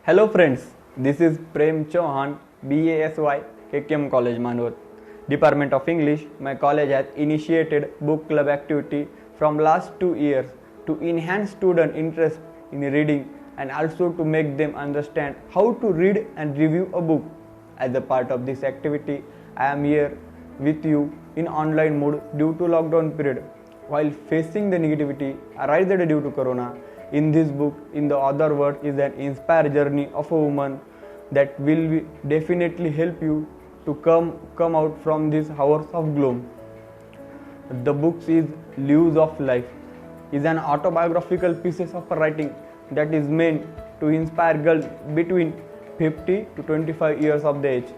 Hello friends, this is Prem Chauhan, BASY, KKM College Manur, Department of English. My college has initiated book club activity from last 2 years to enhance student interest in reading and also to make them understand how to read and review a book. As a part of this activity, I am here with you in online mode due to lockdown period. While facing the negativity arising due to corona, in this book, in the other word, is an inspired journey of a woman that will definitely help you to come out from these hours of gloom. The book is Leaves of Life, is an autobiographical piece of writing that is meant to inspire girls between 50 to 25 years of the age.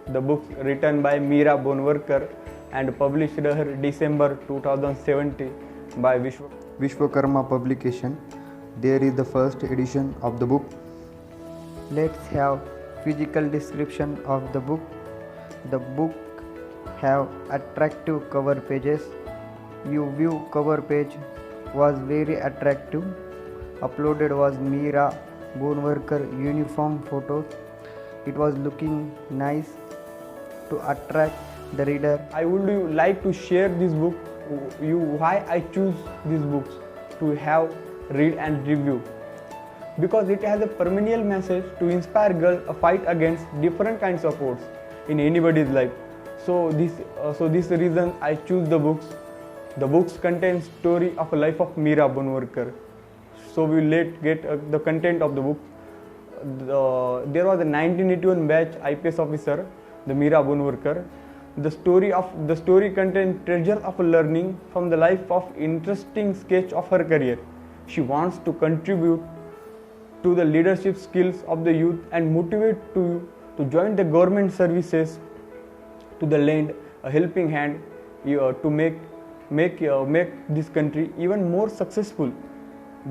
The book written by Meera Bonwarkar and published her December 2017 by Vishwakarma publication. There is the first edition of the book. Let's have physical description of the book. The book have attractive cover pages. You view cover page was very attractive. Uploaded was Meera Bonwarkar uniform photos. It was looking nice to attract the reader. I would like to share this book why I choose these books to have read and review, because it has a perennial message to inspire girls a fight against different kinds of odds in anybody's life. So this reason I choose the books. The books contain story of a life of Meera Bonwarkar. So we get the content of the book. There was a 1981 batch IPS officer, the Meera Bonwarkar. The story contains treasures of learning from the life of interesting sketch of her career. She wants to contribute to the leadership skills of the youth and motivate to join the government services, to the lend a helping hand to make this country even more successful.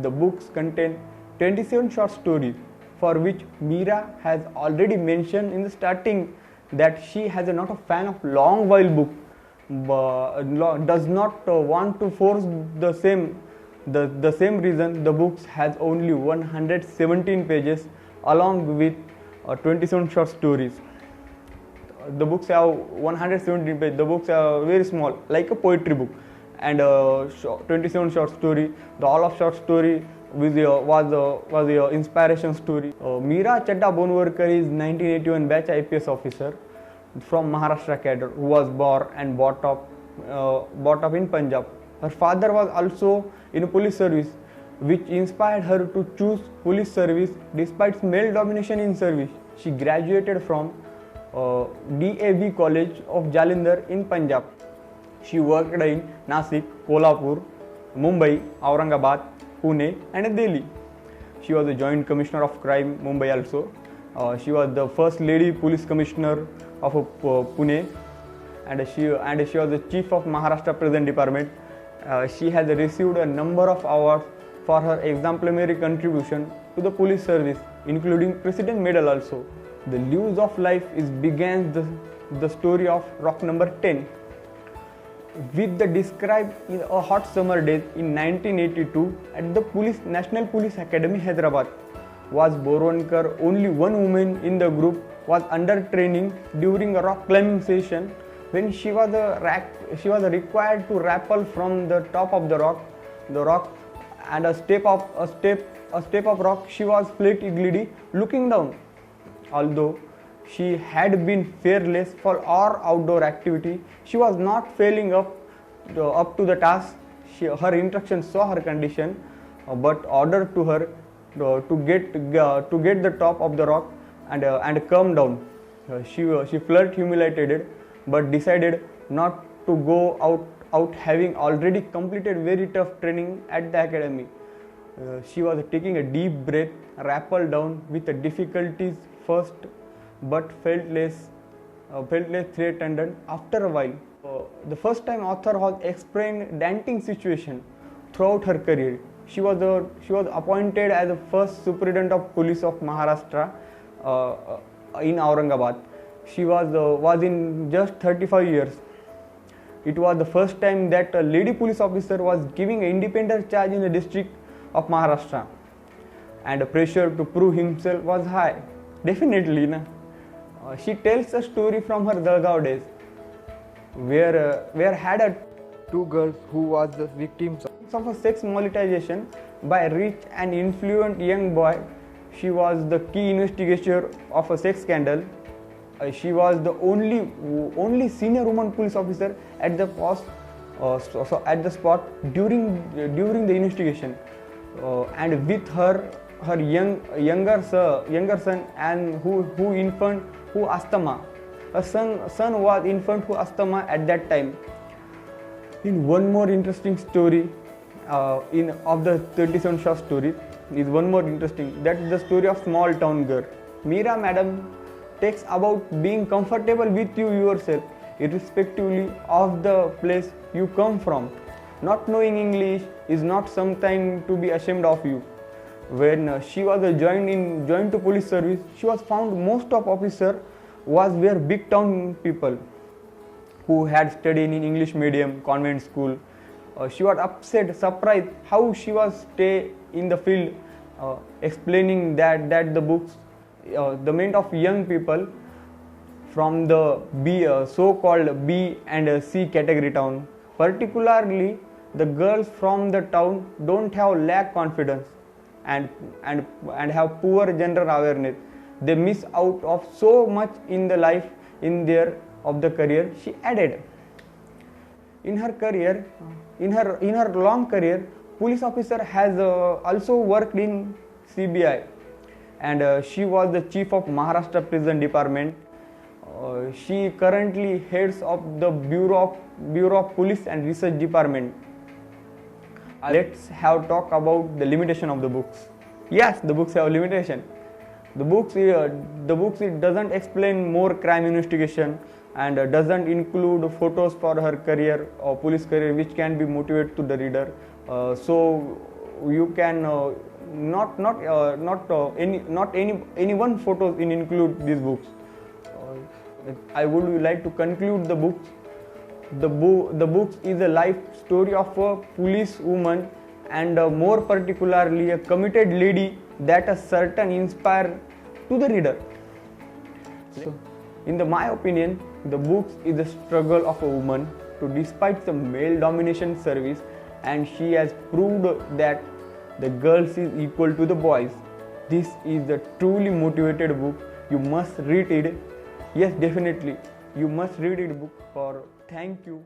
The books contain 27 short stories, for which Meera has already mentioned in the starting that she has not a fan of long while book, does not want to force the same. The same reason the books has only 117 pages along with 27 short stories. The books have 117 pages. The books are very small, like a poetry book, and 27 short story. The all of short story was the inspiration story. Meera Chadda Bonwarkar is 1981 batch IPS officer from Maharashtra cadre who was born and brought up in Punjab. Her father was also in police service, which inspired her to choose police service despite male domination in service. She graduated from DAV College of Jalandhar in Punjab. She worked in Nasik, Kolhapur, Mumbai, Aurangabad, Pune and Delhi. She was the Joint Commissioner of Crime, Mumbai also. She was the first lady police commissioner of Pune, and she was the chief of Maharashtra Prison Department. She has received a number of awards for her exemplary contribution to the police service, including President Medal also. The Leaves of Life begins the story of rock number 10. With the described in a hot summer day in 1982 at the National Police Academy, Hyderabad, was Bonwarkar only one woman in the group was under training during a rock climbing session when she was required to rappel from the top of the rock and a step of rock. She was flat-legged looking down. Although she had been fearless for all outdoor activity, she was not failing up to the task. Her instructions saw her condition, but ordered to her to get the top of the rock and come down. She felt humiliated, but decided not to go out having already completed very tough training at the academy. She was taking a deep breath, rappelled down with the difficulties first, but felt less threatened after a while. The first time author has explained daunting situation throughout her career. She was appointed as the first superintendent of police of Maharashtra in Aurangabad. She was in just 35 years. It was the first time that a lady police officer was giving an independent charge in the district of Maharashtra. and the pressure to prove himself was high. Definitely, na. She tells a story from her Dalgaon days, where had a Two girls who was the victims of a sex molestation by a rich and influent young boy. She was the key investigator of a sex scandal. She was the only senior woman police officer at the post, at the spot during the investigation, and with her younger son, and who asthma. Her son was infant who asthma at that time. In one more interesting story, of the 37 short story, is one more interesting. That is the story of small town girl. Meera Madam takes about being comfortable with you yourself, irrespectively of the place you come from. Not knowing English is not something to be ashamed of you. When she was joined to police service, she was found most of officer were big town people who had studied in English medium convent school. She was upset, surprised how she was stay in the field, explaining that the books, the meant of young people from the so-called B and C category town. Particularly, the girls from the town don't have lack confidence and have poor general awareness. They miss out of so much in the life of the career. She added, in her long career, police officer has also worked in CBI, and she was the chief of Maharashtra Prison Department. She currently heads of the Bureau of Police and Research Department. Let's have talk about the limitation of the books. Yes, the books have limitation. The books it doesn't explain more crime investigation, and doesn't include photos for her career or police career, which can be motivate to the reader. So you can not any one photos include these books. I would like to conclude the books. The books is a life story of a police woman, and more particularly a committed lady that a certain inspire to the reader. So, in my opinion, the books is the struggle of a woman to despite the male domination service, and she has proved that the girls is equal to the boys. This is the truly motivated book. You must read it. Yes, definitely. You must read it book for thank you.